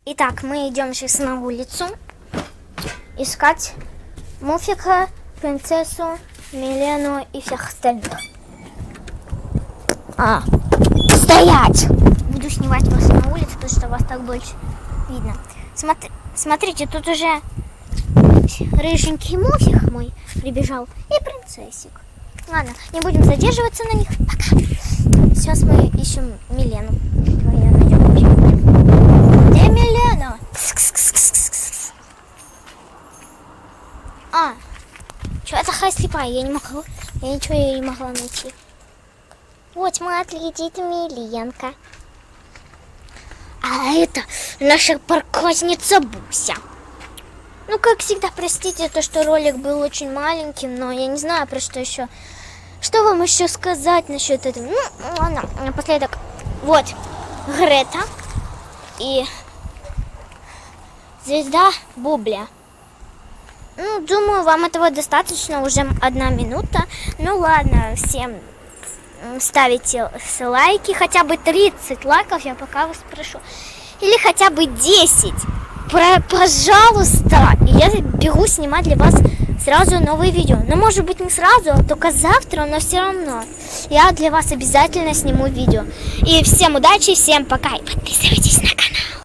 Итак, мы идем сейчас на улицу искать Муфика, принцессу, Милену и всех остальных. Стоять! Буду снимать вас на улице, потому что вас так больше видно. Смотрите, тут уже рыженький Муфик мой прибежал и принцессик. Ладно, не будем задерживаться на них. Пока. Сейчас мы ищем Милену. Давай ее найдем вообще. Где Милена? Что я такая слепая? Я ничего не могла найти. Вот, смотрите, это Миленка. А это наша проказница Буся. Ну, как всегда, простите, то, что ролик был очень маленьким, но я не знаю, про что еще. Что вам еще сказать насчет этого? Ну, ладно, напоследок. Вот, Грета и звезда Бубля. Ну, думаю, вам этого достаточно, уже 1 минута. Ну, ладно, всем ставите лайки, хотя бы 30 лайков, я пока вас прошу. Или хотя бы 10. Пожалуйста, я бегу снимать для вас сразу новые видео. Но может быть не сразу, только завтра, но все равно я для вас обязательно сниму видео. И всем удачи, всем пока и подписывайтесь на канал.